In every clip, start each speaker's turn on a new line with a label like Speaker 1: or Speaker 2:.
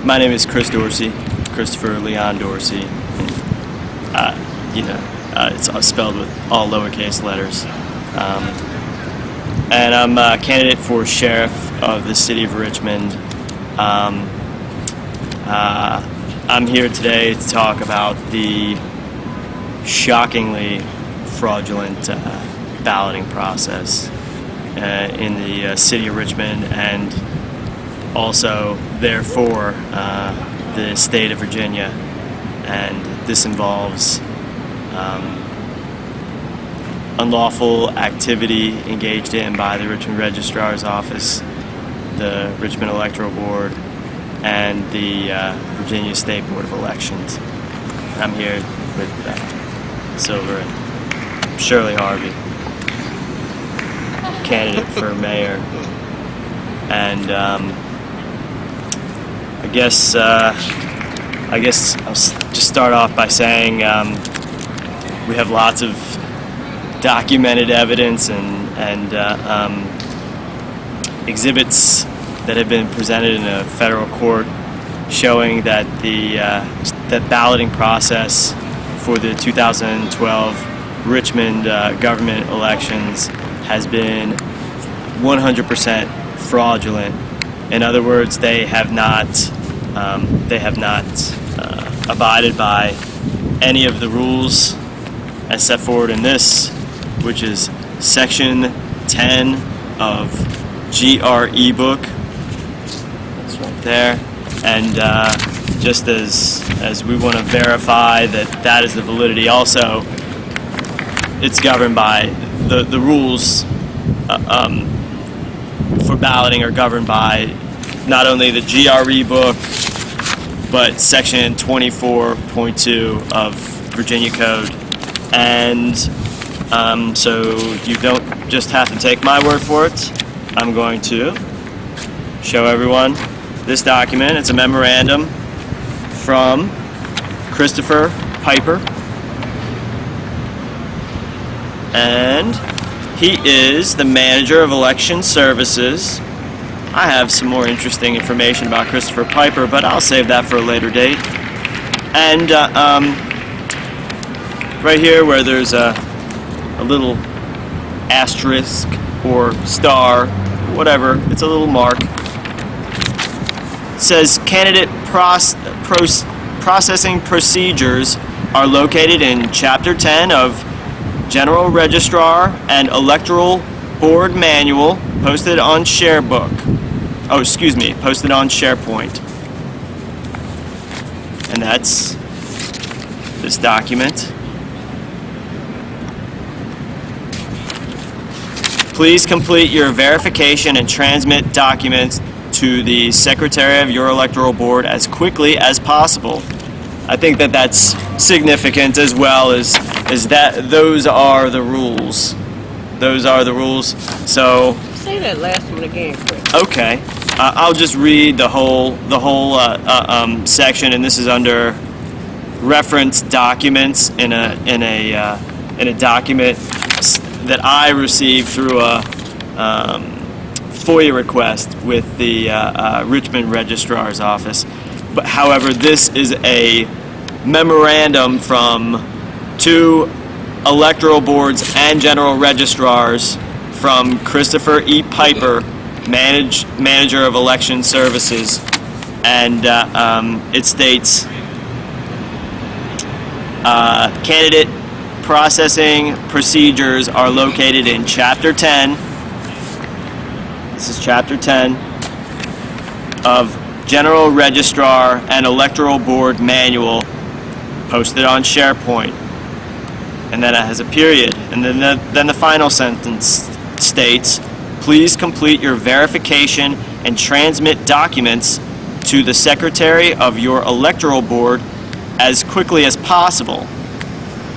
Speaker 1: My name is Dorsey, Christopher Leon Dorsey. It's spelled with all lowercase letters. And I'm a candidate for sheriff of the city of Richmond. I'm here today to talk about the shockingly fraudulent balloting process in the city of Richmond, and also, therefore, the state of Virginia. And this involves unlawful activity engaged in by the Richmond Registrar's office, the Richmond Electoral Board, and the Virginia State Board of Elections. I'm here with Silver and Shirley Harvey, candidate for mayor. And I guess I'll just start off by saying we have lots of documented evidence and exhibits that have been presented in a federal court showing that that balloting process for the 2012 Richmond government elections has been 100% fraudulent. In other words, they have not abided by any of the rules as set forward in this, which is Section 10 of GREBook. That's right there. And just as we want to verify that is the validity also, it's governed by the rules for balloting are governed by not only the GREBook, but Section 24.2 of Virginia Code. And so you don't just have to take my word for it. I'm going to show everyone this document. It's a memorandum from Christopher Piper, and he is the manager of election services. I have some more interesting information about Christopher Piper, but I'll save that for a later date. And right here where there's a little asterisk or star, whatever, it's a little mark. It says candidate processing procedures are located in Chapter 10 of General Registrar and Electoral Board Manual, posted on posted on SharePoint. And that's this document. Please complete your verification and transmit documents to the Secretary of your Electoral Board as quickly as possible. I think that's significant, as well as that those are the rules. Those are the rules. So
Speaker 2: say that last one again, quick.
Speaker 1: Okay, I'll just read the whole section, and this is under reference documents in a document that I received through a FOIA request with the Richmond Registrar's office. But however, this is a memorandum from two electoral boards and general registrars from Christopher E. Piper, manager of election services, and it states candidate processing procedures are located in Chapter 10. This is Chapter 10 of General Registrar and Electoral Board Manual, posted on SharePoint. And then it has a period. And then the final sentence states, please complete your verification and transmit documents to the Secretary of your Electoral Board as quickly as possible.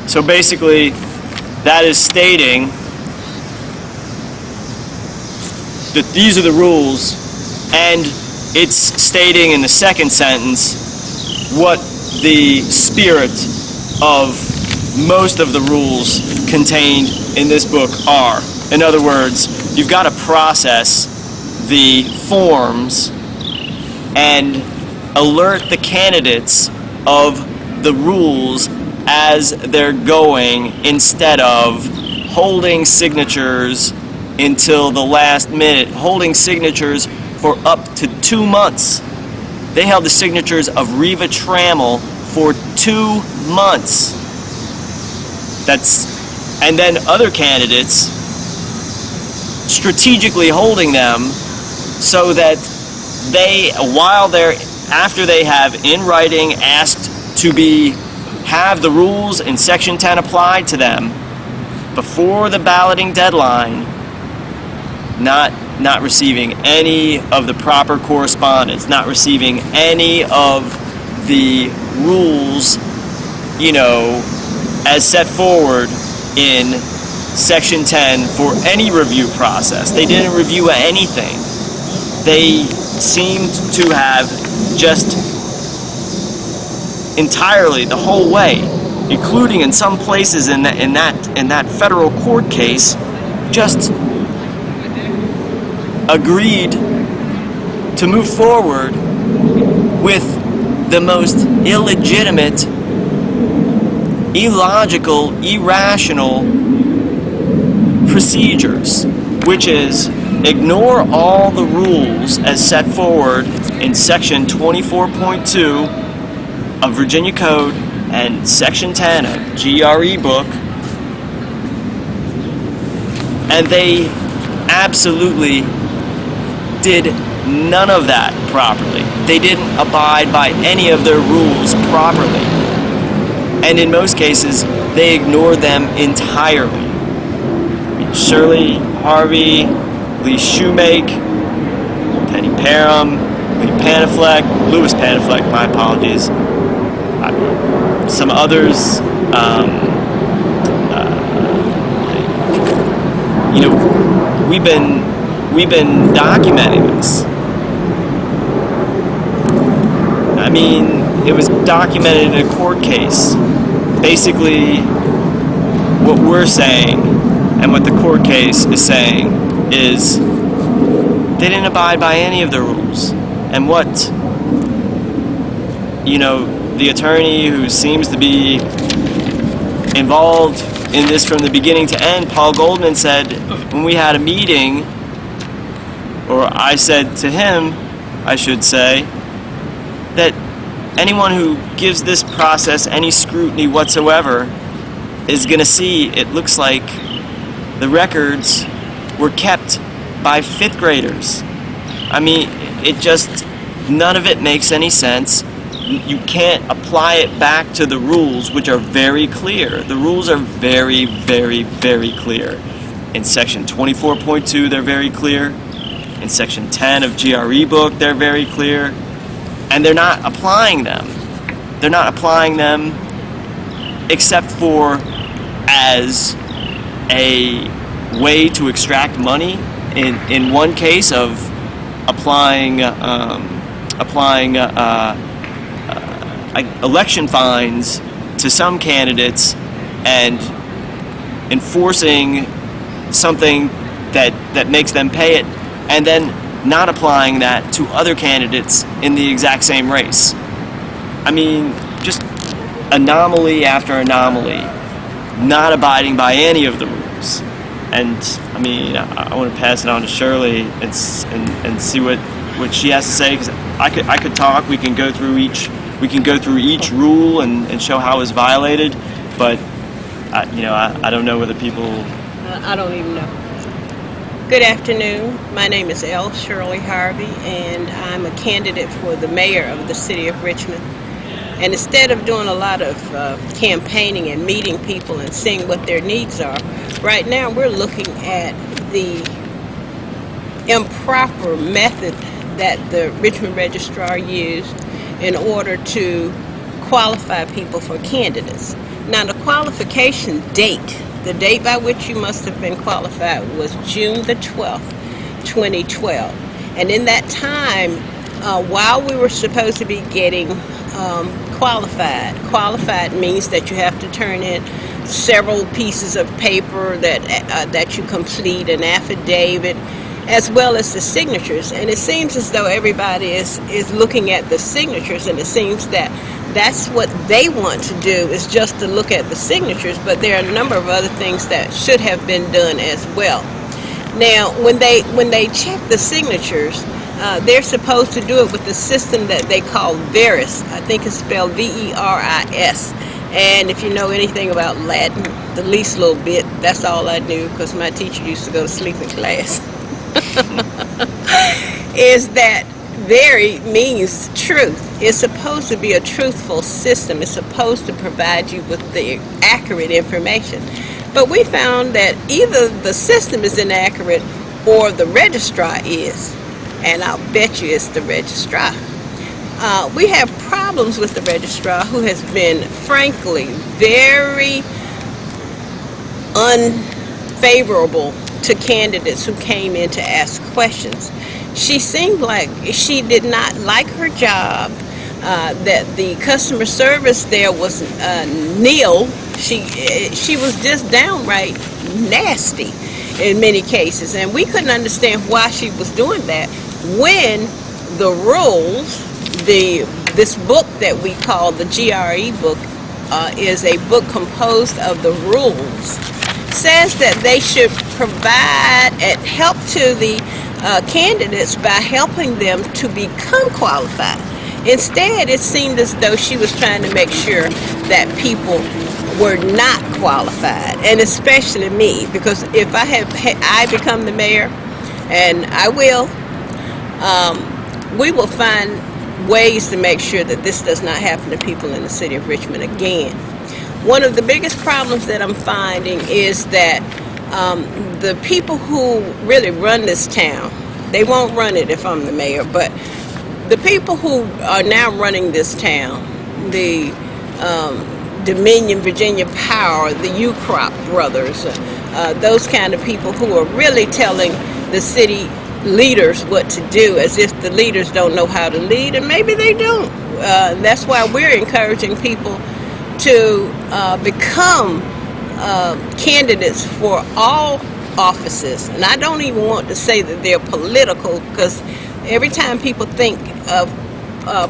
Speaker 1: So basically, that is stating that these are the rules, and it's stating in the second sentence what the spirit of most of the rules contained in this book are. In other words, you've got to process the forms and alert the candidates of the rules as they're going, instead of holding signatures until the last minute, holding signatures for up to 2 months. They held the signatures of Reva Trammell for 2 months. And then other candidates strategically holding them so that they, after they have in writing asked to have the rules in Section 10 applied to them before the balloting deadline, not receiving any of the proper correspondence, not receiving any of the rules, as set forward in Section 10 for any review process. They didn't review anything. They seemed to have just entirely the whole way, including in some places in that federal court case, just agreed to move forward with the most illegitimate, illogical, irrational procedures, which is ignore all the rules as set forward in Section 24.2 of Virginia Code and Section 10 of GREBook, and they absolutely did none of that properly. They didn't abide by any of their rules properly. And in most cases, they ignored them entirely. Shirley Harvey, Lee Shoemake, Penny Parham, Lewis Panafleck, my apologies. Some others, we've been documenting this. I mean, it was documented in a court case. Basically, what we're saying and what the court case is saying is they didn't abide by any of the rules. And what, the attorney who seems to be involved in this from the beginning to end, Paul Goldman, said when we had a meeting, or I said to him, I should say, that anyone who gives this process any scrutiny whatsoever is going to see it looks like the records were kept by 5th graders. I mean, none of it makes any sense. You can't apply it back to the rules, which are very clear. The rules are very, very, very clear. In Section 24.2, they're very clear. In Section 10 of GREBook, they're very clear. And they're not applying them. They're not applying them except for as a way to extract money. In one case of applying election fines to some candidates and enforcing something that makes them pay it, and then not applying that to other candidates in the exact same race. I mean, just anomaly after anomaly, not abiding by any of the rules. And I mean, I want to pass it on to Shirley and see what she has to say, because I could talk. We can go through each rule and show how it's violated, but I don't know whether people.
Speaker 2: I don't even know. Good afternoon. My name is Shirley Harvey, and I'm a candidate for the mayor of the city of Richmond. And instead of doing a lot of campaigning and meeting people and seeing what their needs are, right now we're looking at the improper method that the Richmond Registrar used in order to qualify people for candidates. Now, the qualification date, the date by which you must have been qualified, was June the 12th, 2012. And in that time, while we were supposed to be getting qualified means that you have to turn in several pieces of paper that you complete, an affidavit, as well as the signatures. And it seems as though everybody is looking at the signatures, and it seems that that's what they want to do, is just to look at the signatures, but there are a number of other things that should have been done as well. Now, when they check the signatures, they're supposed to do it with the system that they call Veris. I think it's spelled V-E-R-I-S. And if you know anything about Latin, the least little bit, that's all I knew, because my teacher used to go to sleep in class, is that Veri means truth. It's supposed to be a truthful system. It's supposed to provide you with the accurate information. But we found that either the system is inaccurate or the registrar is. And I'll bet you it's the registrar. We have problems with the registrar, who has been, frankly, very unfavorable to candidates who came in to ask questions. She seemed like she did not like her job, that the customer service there was nil. She was just downright nasty in many cases, and we couldn't understand why she was doing that when the rules, this book that we call the GREBook, is a book composed of the rules, says that they should provide help to the candidates by helping them to become qualified. Instead, it seemed as though she was trying to make sure that people were not qualified, and especially me, because if I become the mayor, and I will, we will find ways to make sure that this does not happen to people in the city of Richmond again. One of the biggest problems that I'm finding is that the people who really run this town, they won't run it if I'm the mayor, but the people who are now running this town, the Dominion, Virginia Power, the UCrop brothers, those kind of people who are really telling the city leaders what to do, as if the leaders don't know how to lead, and maybe they don't. That's why we're encouraging people to become candidates for all offices. And I don't even want to say that they're political, because every time people think of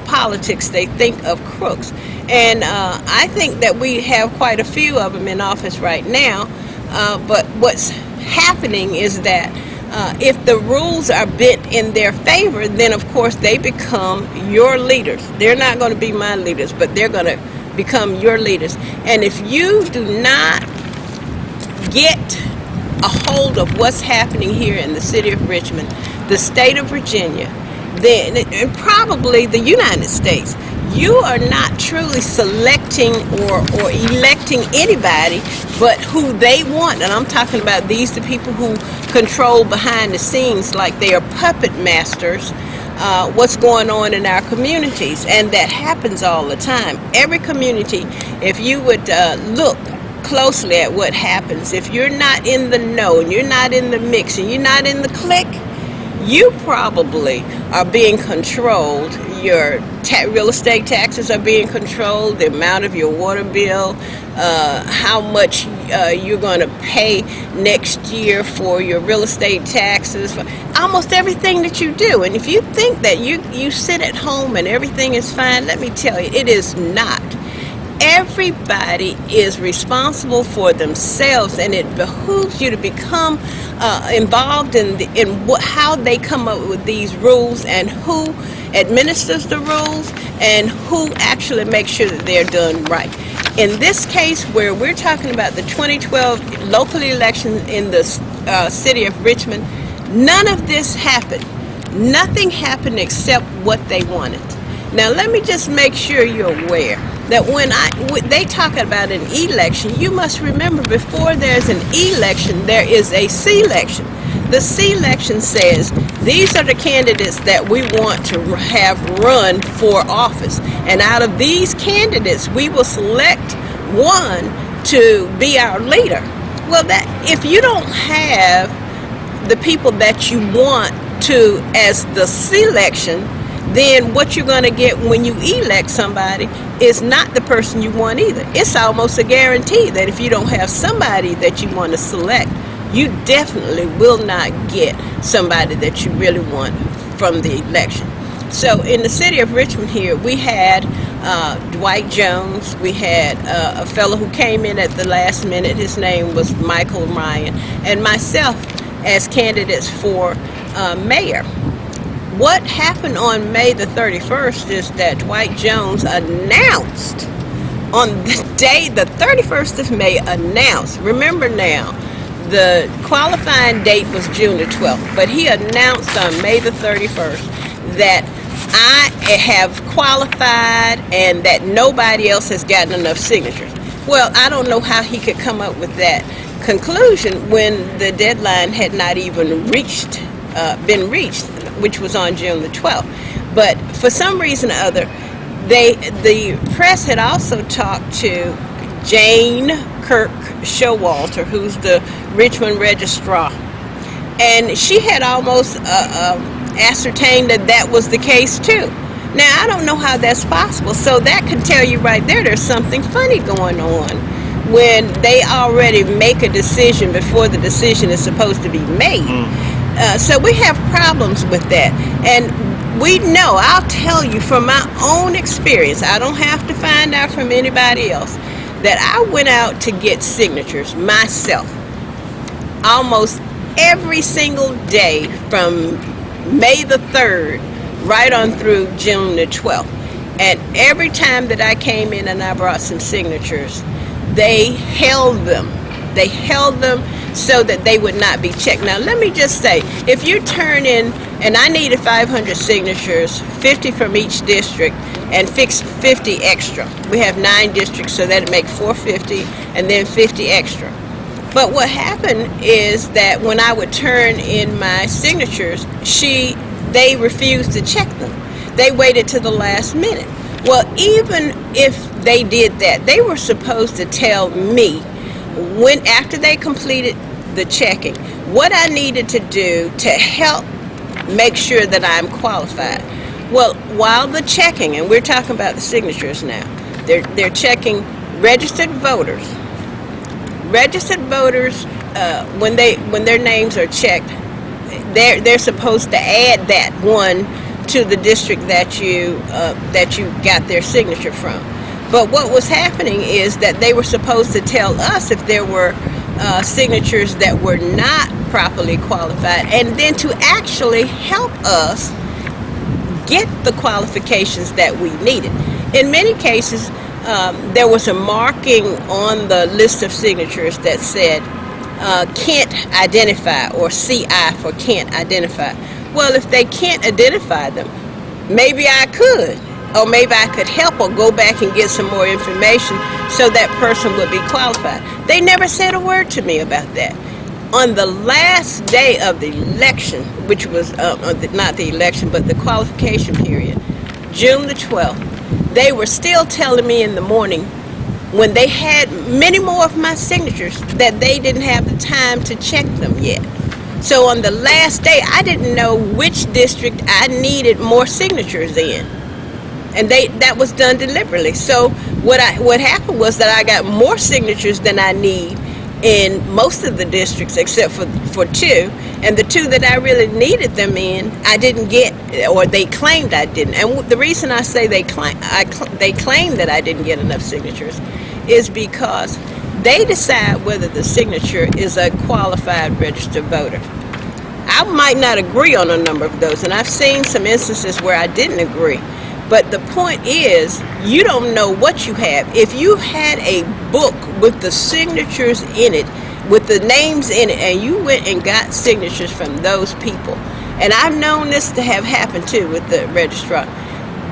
Speaker 2: politics, they think of crooks. And I think that we have quite a few of them in office right now. But what's happening is that if the rules are bent in their favor, then of course they become your leaders. They're not going to be my leaders, but they're going to become your leaders. And if you do not get a hold of what's happening here in the city of Richmond, the state of Virginia, then, and probably the United States, you are not truly selecting or electing anybody but who they want. And I'm talking about the people who control behind the scenes, like they are puppet masters, what's going on in our communities. And that happens all the time. Every community, if you would look closely at what happens, if you're not in the know and you're not in the mix and you're not in the clique, you probably are being controlled. Your real estate taxes are being controlled, the amount of your water bill, how much you're going to pay next year for your real estate taxes, for almost everything that you do. And if you think that you sit at home and everything is fine, let me tell you, it is not. Everybody is responsible for themselves, and it behooves you to become involved in how they come up with these rules, and who administers the rules, and who actually makes sure that they're done right. In this case, where we're talking about the 2012 local election in the city of Richmond, none of this happened. Nothing happened except what they wanted. Now, let me just make sure you're aware that when they talk about an election, you must remember, before there's an election, there is a selection. The selection says, these are the candidates that we want to have run for office. And out of these candidates, we will select one to be our leader. Well, if you don't have the people that you want to as the selection, then what you're going to get when you elect somebody is not the person you want either. It's almost a guarantee that if you don't have somebody that you want to select you definitely will not get somebody that you really want from the election. So in the city of Richmond here, we had Dwight Jones. We had a fellow who came in at the last minute. His name was Michael Ryan, and myself as candidates for mayor. What happened on May the 31st is that Dwight Jones announced on the day, the 31st of May, announced, remember now, the qualifying date was June the 12th, but he announced on May the 31st that I have qualified and that nobody else has gotten enough signatures. Well, I don't know how he could come up with that conclusion when the deadline had not even been reached, which was on June the 12th. But for some reason or other, the press had also talked to Jane Kirk Showalter, who's the Richmond Registrar, and she had almost ascertained that that was the case too. Now, I don't know how that's possible, so that can tell you right there's something funny going on when they already make a decision before the decision is supposed to be made. So we have problems with that, and we know, I'll tell you from my own experience, I don't have to find out from anybody else, that I went out to get signatures myself almost every single day from May the 3rd right on through June the 12th. And every time that I came in and I brought some signatures, they held them. They held them so that they would not be checked. Now, let me just say, if you turn in, and I needed 500 signatures, 50 from each district, and fix 50 extra. We have 9 districts, so that'd make 450, and then 50 extra. But what happened is that when I would turn in my signatures, they refused to check them. They waited to the last minute. Well, even if they did that, they were supposed to tell me when, after they completed the checking, what I needed to do to help make sure that I'm qualified. Well, while the checking, and we're talking about the signatures now, they're checking registered voters. Registered voters, when their names are checked, they're supposed to add that one to the district that you got their signature from. But what was happening is that they were supposed to tell us if there were signatures that were not properly qualified, and then to actually help us get the qualifications that we needed. In many cases, there was a marking on the list of signatures that said can't identify, or CI for can't identify. Well, if they can't identify them, maybe I could, or maybe I could help or go back and get some more information so that person would be qualified. They never said a word to me about that. On the last day of the election, which was not the election, but the qualification period, June the 12th, they were still telling me in the morning, when they had many more of my signatures, that they didn't have the time to check them yet. So on the last day, I didn't know which district I needed more signatures in. And that was done deliberately. So what happened was that I got more signatures than I need in most of the districts except for 2, and the 2 that I really needed them in, I didn't get, or they claimed I didn't. And the reason I say they claim that I didn't get enough signatures is because they decide whether the signature is a qualified registered voter. I might not agree on a number of those, and I've seen some instances where I didn't agree. But the point is, you don't know what you have. If you had a book with the signatures in it, with the names in it, and you went and got signatures from those people, and I've known this to have happened too with the registrar,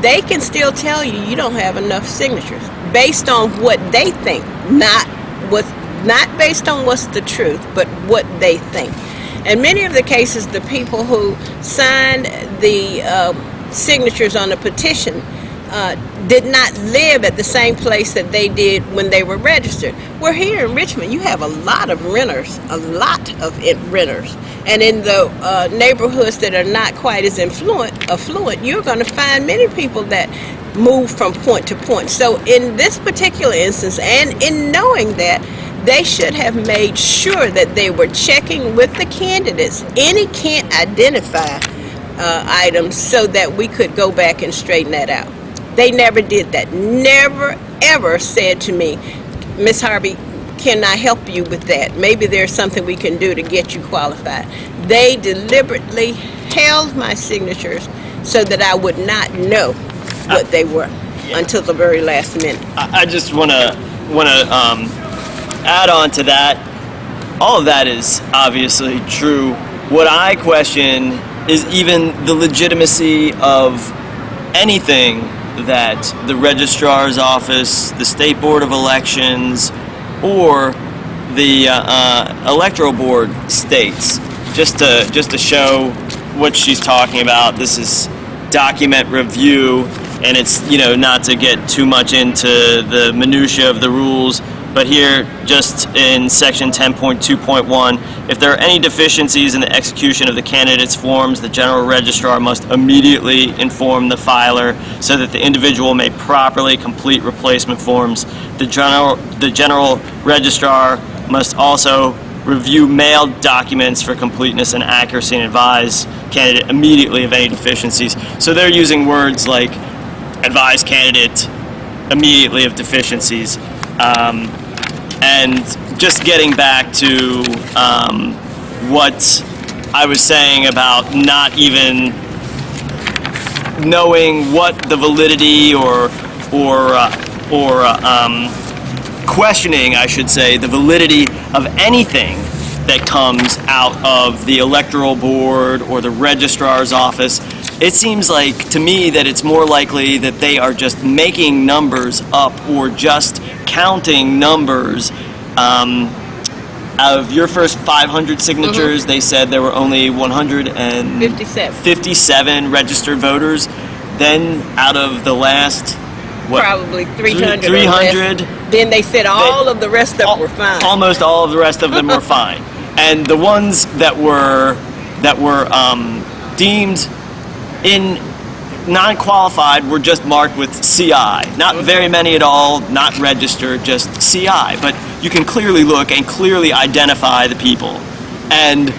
Speaker 2: they can still tell you you don't have enough signatures based on what they think, not based on what's the truth, but what they think. And many of the cases, the people who signed the signatures on the petition did not live at the same place that they did when they were registered. Well, here in Richmond, you have a lot of renters, and in the neighborhoods that are not quite as affluent, you're going to find many people that move from point to point. So in this particular instance, and in knowing that, they should have made sure that they were checking with the candidates any can't identify items so that we could go back and straighten that out. They never did that. Never, ever said to me, Miss Harvey, can I help you with that? Maybe there's something we can do to get you qualified. They deliberately held my signatures so that I would not know what they were until the very last minute.
Speaker 1: I just want to add on to that. All of that is obviously true. What I question is even the legitimacy of anything that the registrar's office, the State Board of Elections, or the Electoral Board states. Just to show what she's talking about, this is document review, and it's, not to get too much into the minutia of the rules, but here, just in section 10.2.1, if there are any deficiencies in the execution of the candidate's forms, the general registrar must immediately inform the filer so that the individual may properly complete replacement forms. The general registrar must also review mailed documents for completeness and accuracy and advise candidate immediately of any deficiencies. So they're using words like advise candidate immediately of deficiencies. And just getting back to what I was saying about not even knowing what the validity or questioning, I should say, the validity of anything that comes out of the Electoral Board or the Registrar's office. It seems like to me that it's more likely that they are just making numbers up or just counting numbers. Out of your first 500 signatures, they said there were only 157 registered voters. Then out of the last,
Speaker 2: probably 300.
Speaker 1: 300.
Speaker 2: Then they said all of the rest of them were fine.
Speaker 1: Almost all of the rest of them were fine. And the ones that were deemed in non-qualified were just marked with CI. Not very many at all, not registered, just CI. But you can clearly look and clearly identify the people. And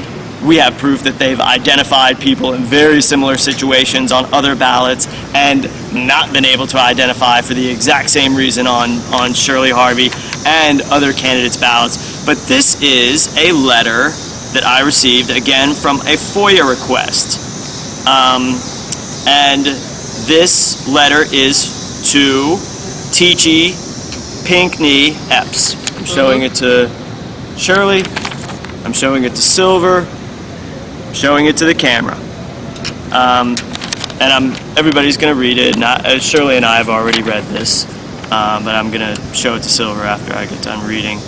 Speaker 1: we have proof that they've identified people in very similar situations on other ballots and not been able to identify for the exact same reason on Shirley Harvey and other candidates' ballots. But this is a letter that I received, again, from a FOIA request. And this letter is to Teachy Pinkney Epps. I'm showing it to Shirley. I'm showing it to Silver. I'm showing it to the camera. And everybody's going to read it. Shirley and I have already read this, but I'm going to show it to Silver after I get done reading.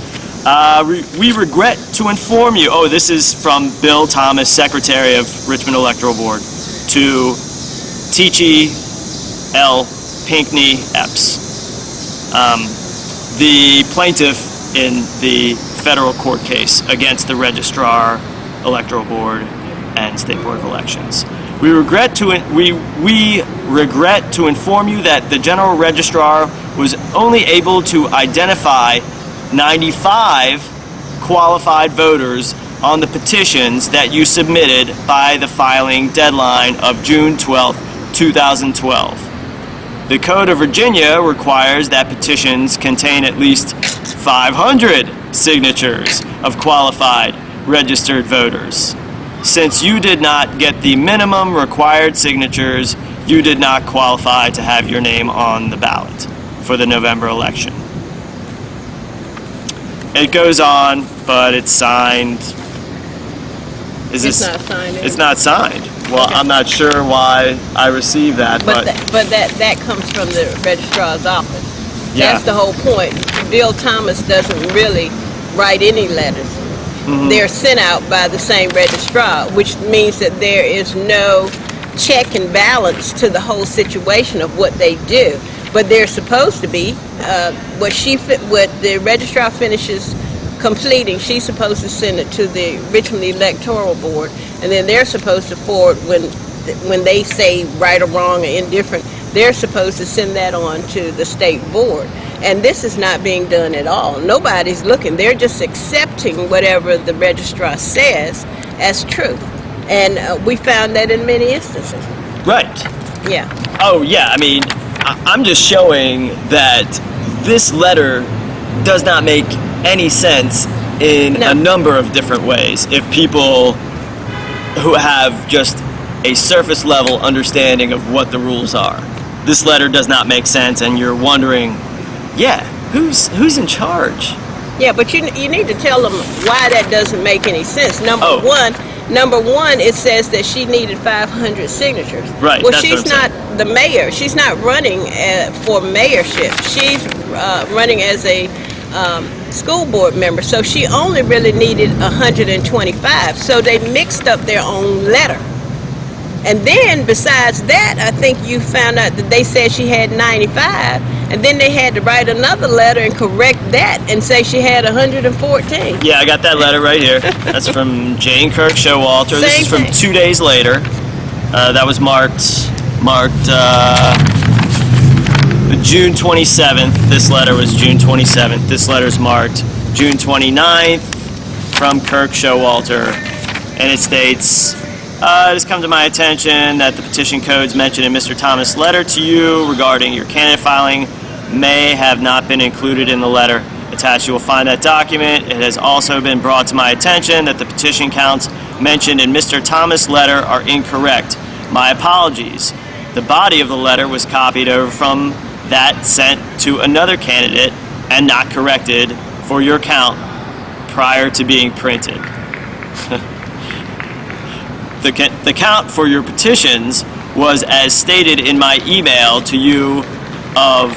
Speaker 1: We regret to inform you. Oh, this is from Bill Thomas, Secretary of Richmond Electoral Board, to Teachy L. Pinkney Epps, the plaintiff in the federal court case against the Registrar, Electoral Board, and State Board of Elections. We regret to inform you that the General Registrar was only able to identify 95 qualified voters on the petitions that you submitted by the filing deadline of June 12, 2012. The Code of Virginia requires that petitions contain at least 500 signatures of qualified registered voters. Since you did not get the minimum required signatures, you did not qualify to have your name on the ballot for the November election. It goes on, but it's signed.
Speaker 2: It's not signed.
Speaker 1: It's not signed. Well, okay. I'm not sure why I received that, but
Speaker 2: that comes from the registrar's office.
Speaker 1: Yeah.
Speaker 2: That's the whole point. Bill Thomas doesn't really write any letters. Mm-hmm. They're sent out by the same registrar, which means that there is no check and balance to the whole situation of what they do. But they're supposed to be. What the registrar finishes completing, she's supposed to send it to the Richmond Electoral Board, and then they're supposed to forward when they say right or wrong or indifferent. they're supposed to send that on to the state board. And this is not being done at all. Nobody's looking. They're just accepting whatever the registrar says as true. And we found that in many instances.
Speaker 1: Right.
Speaker 2: Yeah.
Speaker 1: Oh, yeah. I mean, I'm just showing that this letter does not make any sense in a number of different ways. If people who have just a surface level understanding of what the rules are, this letter does not make sense, and you're wondering, yeah, who's in charge?
Speaker 2: Yeah, but you need to tell them why that doesn't make any sense. Number one, it says that she needed 500 signatures.
Speaker 1: Right.
Speaker 2: Well, she's not the mayor. She's not running for mayorship. She's running as a school board member. So she only really needed 125. So they mixed up their own letter. And then besides that, I think you found out that they said she had 95, and then they had to write another letter and correct that and say she had 114.
Speaker 1: Yeah, I got that letter right here. That's from Jane Kirk Showalter. This is from 2 days later. That was marked June 27th. This letter was June 27th. This letter's marked June 29th from Kirk Showalter, and it states, it has come to my attention that the petition codes mentioned in Mr. Thomas' letter to you regarding your candidate filing may have not been included in the letter. Attached, you will find that document. It has also been brought to my attention that the petition counts mentioned in Mr. Thomas' letter are incorrect. My apologies. The body of the letter was copied over from that sent to another candidate and not corrected for your count prior to being printed. The count for your petitions was as stated in my email to you of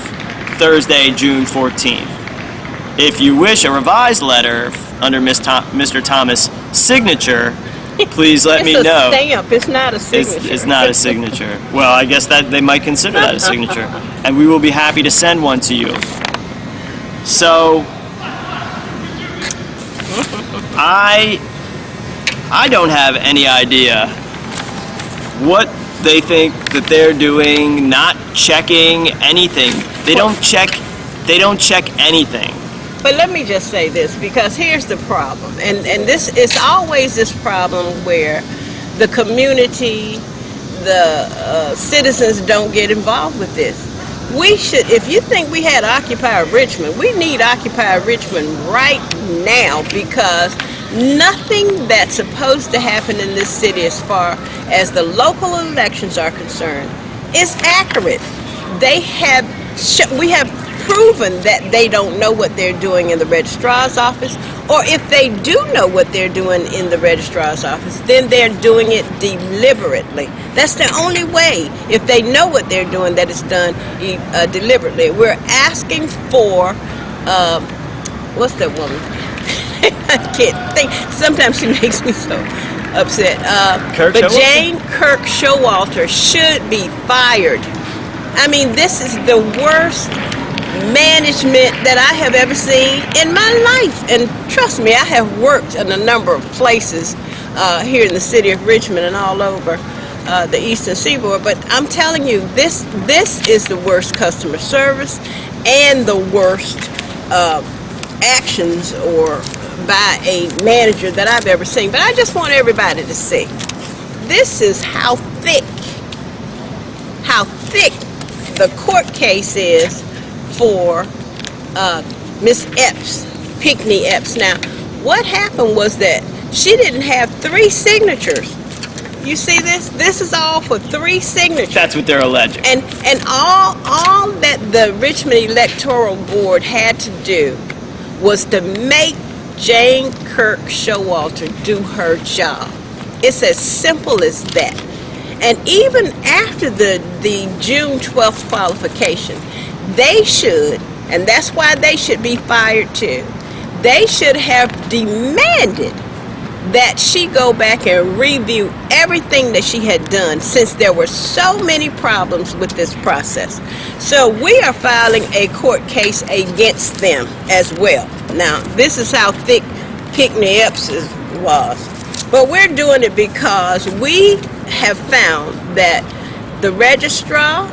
Speaker 1: Thursday, June 14th. If you wish a revised letter under Mr. Thomas' signature, please let me know.
Speaker 2: It's a stamp. It's not a signature.
Speaker 1: It's not a signature. Well, I guess that they might consider that a signature. And we will be happy to send one to you. So, I don't have any idea what they think that they're doing, not checking anything. They don't check anything.
Speaker 2: But let me just say this, because here's the problem, and this is always this problem where the community, the citizens don't get involved with this. We should, if you think we had Occupy Richmond, we need Occupy Richmond right now, because nothing that's supposed to happen in this city as far as the local elections are concerned is accurate. We have proven that they don't know what they're doing in the registrar's office, or if they do know what they're doing in the registrar's office, then they're doing it deliberately. That's the only way, if they know what they're doing, that it's done deliberately. We're asking for, what's that woman? I can't think. Sometimes she makes me so upset. But Jane Kirk Showalter should be fired. I mean, this is the worst management that I have ever seen in my life. And trust me, I have worked in a number of places here in the city of Richmond and all over the Eastern Seaboard. But I'm telling you, this is the worst customer service and the worst actions or by a manager that I've ever seen. But I just want everybody to see, this is how thick the court case is for Miss Epps, Pickney Epps. Now, what happened was that she didn't have 3 signatures. You see this? This is all for 3 signatures.
Speaker 1: That's what they're alleging.
Speaker 2: And all that the Richmond Electoral Board had to do was to make Jane Kirk Showalter do her job. It's as simple as that. And even after the June 12th qualification, they should, and that's why they should be fired too, they should have demanded that she go back and review everything that she had done, since there were so many problems with this process. So we are filing a court case against them as well. Now, this is how thick Pickney Epps was. But we're doing it because we have found that the registrar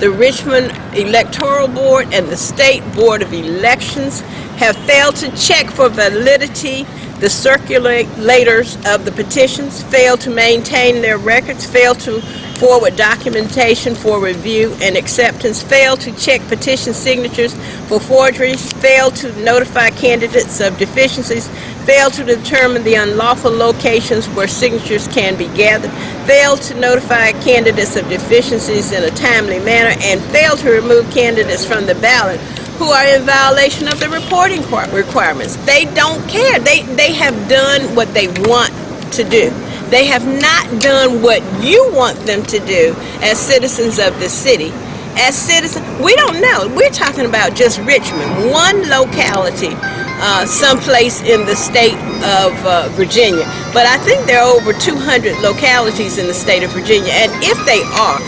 Speaker 2: the Richmond Electoral Board and the State Board of Elections have failed to check for validity the circulators of the petitions, failed to maintain their records, failed to forward documentation for review and acceptance, failed to check petition signatures for forgeries, failed to notify candidates of deficiencies, failed to determine the unlawful locations where signatures can be gathered, failed to notify candidates of deficiencies in a timely manner, and failed to remove candidates from the ballot who are in violation of the reporting requirements. They don't care. They have done what they want to do. They have not done what you want them to do as citizens of the city. As citizens, we don't know. We're talking about just Richmond, one locality, someplace in the state of Virginia. But I think there are over 200 localities in the state of Virginia, and if they are,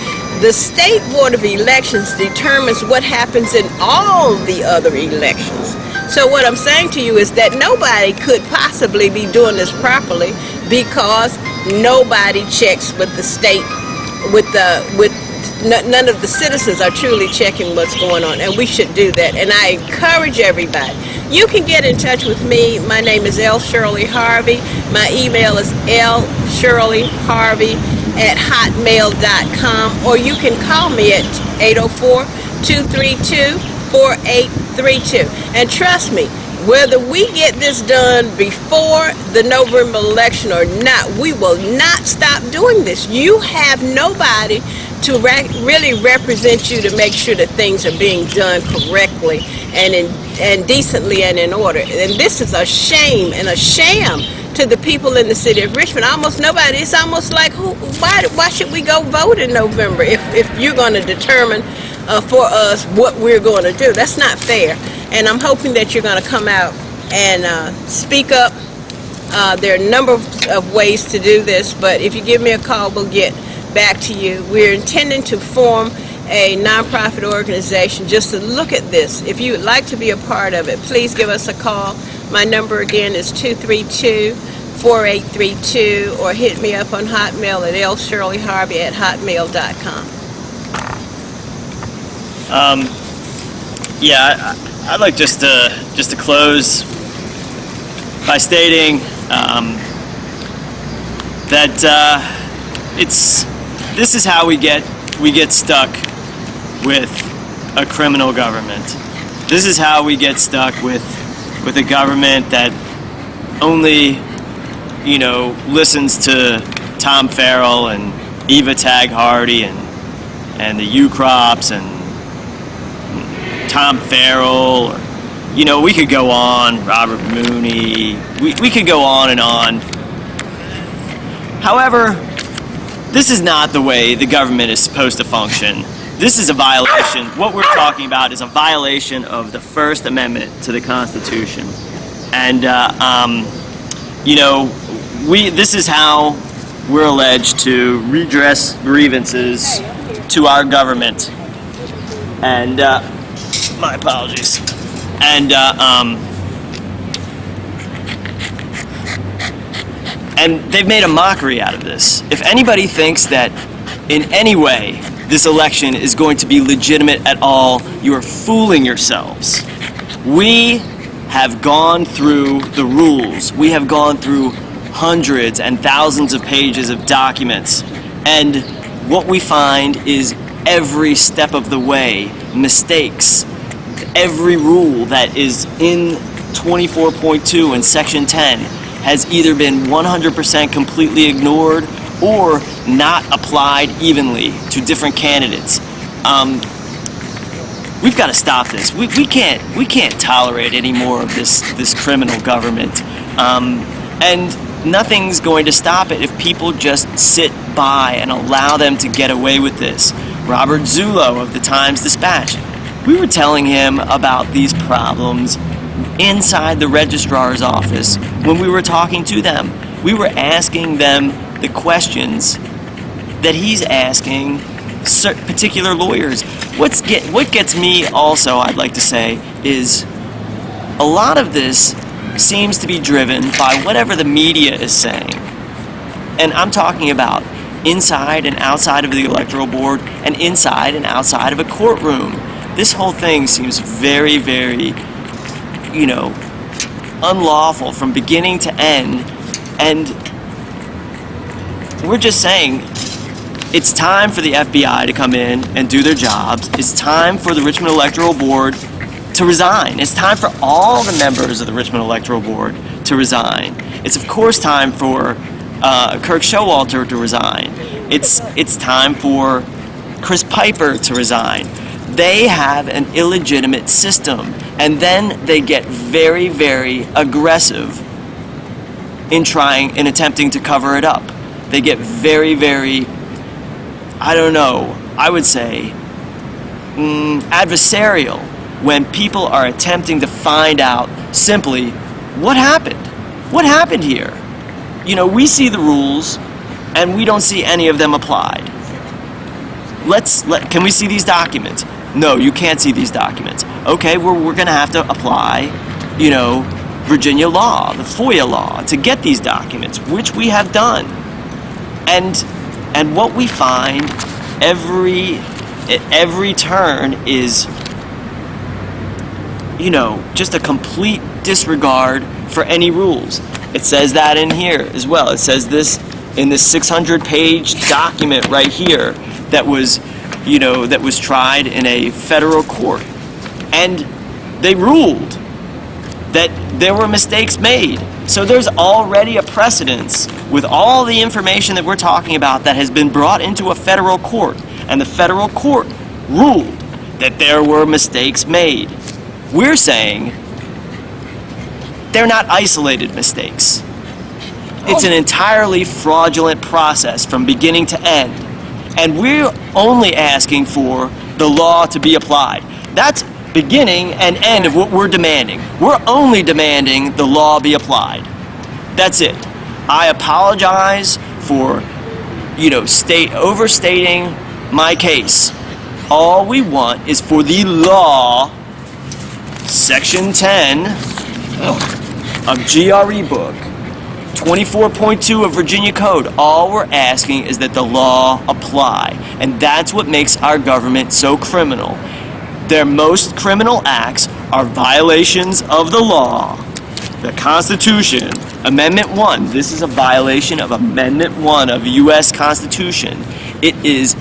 Speaker 2: the State Board of Elections determines what happens in all the other elections. So what I'm saying to you is that nobody could possibly be doing this properly because nobody checks with the state, none of the citizens are truly checking what's going on, and we should do that. And I encourage everybody. You can get in touch with me. My name is L. Shirley Harvey. My email is lshirleyharvey@hotmail.com, or you can call me at 804-232-4832. And trust me, whether we get this done before the November election or not, we will not stop doing this. You have nobody to really represent you to make sure that things are being done correctly and decently and in order. And this is a shame and a sham to the people in the city of Richmond. Almost nobody. It's almost like, why should we go vote in November if you're going to determine for us what we're going to do? That's not fair. And I'm hoping that you're going to come out and speak up. There are a number of ways to do this, but if you give me a call, we'll get back to you. We're intending to form a nonprofit organization just to look at this. If you would like to be a part of it, please give us a call. My number again is 232-4832, or hit me up on Hotmail at lshirleyharvey@hotmail.com.
Speaker 1: Yeah, I'd like just to close by stating that this is how we get stuck with a criminal government. This is how we get stuck with a government that only, listens to Tom Farrell and Eva Tag Hardy and the U-Crops and Tom Farrell, or, we could go on, Robert Mooney, we could go on and on. However, this is not the way the government is supposed to function. This is a violation. What we're talking about is a violation of the First Amendment to the Constitution. And, this is how we're alleged to redress grievances to our government. And, my apologies. And they've made a mockery out of this. If anybody thinks that in any way this election is going to be legitimate at all, you are fooling yourselves. We have gone through the rules. We have gone through hundreds and thousands of pages of documents, and what we find is every step of the way mistakes. Every rule that is in 24.2 and Section 10 has either been 100% completely ignored or not applied evenly to different candidates. We've got to stop this. We can't tolerate any more of this criminal government, and nothing's going to stop it if people just sit by and allow them to get away with this. Robert Zullo of the Times-Dispatch, we were telling him about these problems inside the registrar's office when we were talking to them. We were asking them the questions that he's asking particular lawyers. What gets me also, I'd like to say, is a lot of this seems to be driven by whatever the media is saying. And I'm talking about inside and outside of the electoral board and inside and outside of a courtroom. This whole thing seems very, very, unlawful from beginning to end. And we're just saying it's time for the FBI to come in and do their jobs. It's time for the Richmond Electoral Board to resign. It's time for all the members of the Richmond Electoral Board to resign. It's of course time for Kirk Showalter to resign. It's time for Chris Piper to resign. They have an illegitimate system, and then they get very, very aggressive in attempting to cover it up. They get very, very, I would say adversarial when people are attempting to find out simply what happened. What happened here? We see the rules and we don't see any of them applied. Can we see these documents? No, you can't see these documents. Okay, we're going to have to apply, Virginia law, the FOIA law, to get these documents, which we have done. And what we find at every turn is, just a complete disregard for any rules. It says that in here as well. It says this in this 600-page document right here that was tried in a federal court. And they ruled that there were mistakes made. So there's already a precedence with all the information that we're talking about that has been brought into a federal court. And the federal court ruled that there were mistakes made. We're saying they're not isolated mistakes. It's an entirely fraudulent process from beginning to end. And we're only asking for the law to be applied. That's beginning and end of what we're demanding. We're only demanding the law be applied. That's it. I apologize for, overstating my case. All we want is for the law, Section 10 of GREBook, 24.2 of Virginia Code. All we're asking is that the law apply. And that's what makes our government so criminal. Their most criminal acts are violations of the law. The Constitution, Amendment 1. This is a violation of Amendment 1 of the U.S. Constitution. It is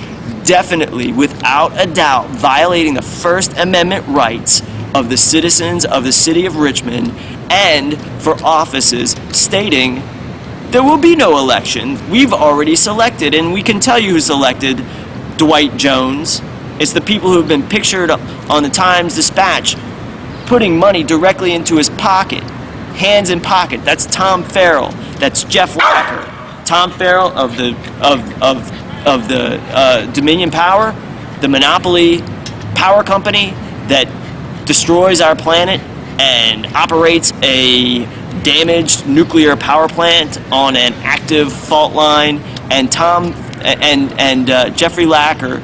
Speaker 1: definitely, without a doubt, violating the First Amendment rights of the citizens of the city of Richmond, and for offices stating there will be no election. We've already selected, and we can tell you who selected Dwight Jones. It's the people who have been pictured on the Times-Dispatch putting money directly into his pocket, hands in pocket. That's Tom Farrell. That's Jeff Wacker. Tom Farrell of the Dominion Power, the monopoly power company that destroys our planet and operates a damaged nuclear power plant on an active fault line, and Jeffrey Lacker,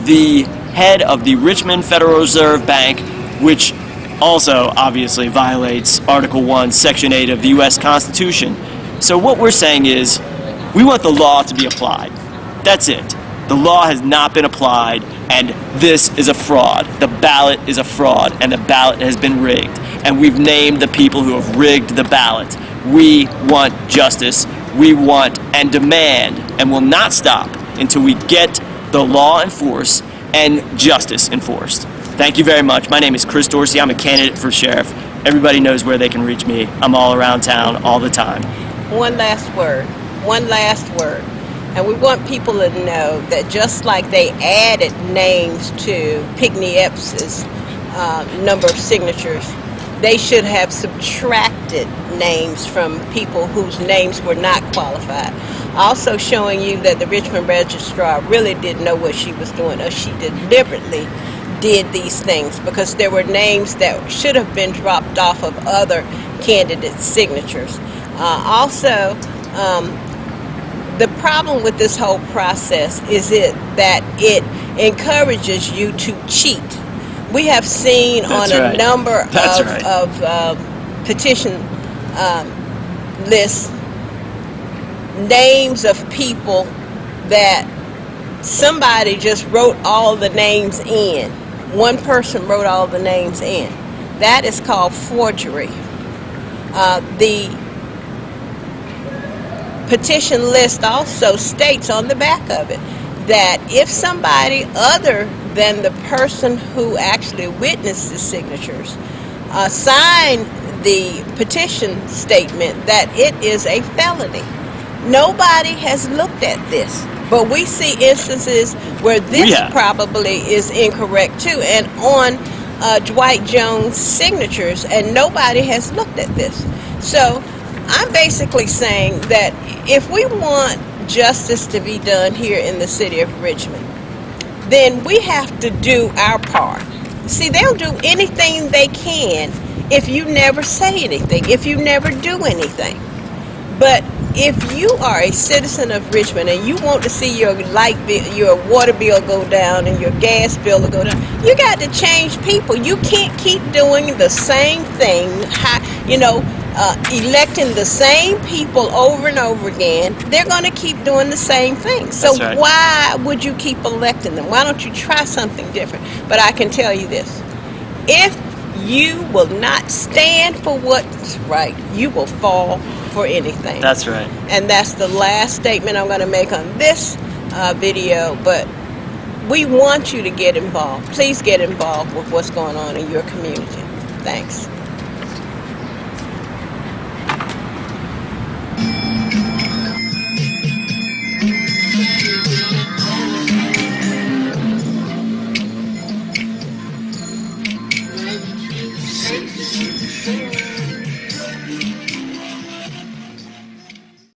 Speaker 1: the head of the Richmond Federal Reserve Bank, which also obviously violates Article 1, Section 8 of the U.S. Constitution. So what we're saying is we want the law to be applied. That's it. The law has not been applied, and this is a fraud. The ballot is a fraud, and the ballot has been rigged. And we've named the people who have rigged the ballot. We want justice. We want and demand, and will not stop until we get the law enforced and justice enforced. Thank you very much. My name is Chris Dorsey. I'm a candidate for sheriff. Everybody knows where they can reach me. I'm all around town all the time.
Speaker 2: One last word. And we want people to know that just like they added names to Pigney Epps's number of signatures, they should have subtracted names from people whose names were not qualified. Also showing you that the Richmond Registrar really didn't know what she was doing, or she deliberately did these things, because there were names that should have been dropped off of other candidates' signatures. The problem with this whole process is that it encourages you to cheat. We have seen on a number of petition lists names of people that somebody just wrote all the names in. One person wrote all the names in. That is called forgery. The petition list also states on the back of it that if somebody other than the person who actually witnessed the signatures signed the petition statement, that it is a felony. Nobody has looked at this, but we see instances where this probably is incorrect too, and on Dwight Jones' signatures, and nobody has looked at this. So I'm basically saying that if we want justice to be done here in the city of Richmond, then we have to do our part. See, they'll do anything they can if you never say anything, if you never do anything. But if you are a citizen of Richmond and you want to see your light bill, your water bill go down and your gas bill go down, you got to change people. You can't keep doing the same thing, electing the same people over and over again. They're going to keep doing the same thing. So why would you keep electing them? Why don't you try something different? But I can tell you this. If you will not stand for what's right, you will fall for anything.
Speaker 1: That's right.
Speaker 2: And that's the last statement I'm going to make on this video. But we want you to get involved. Please get involved with what's going on in your community. Thanks.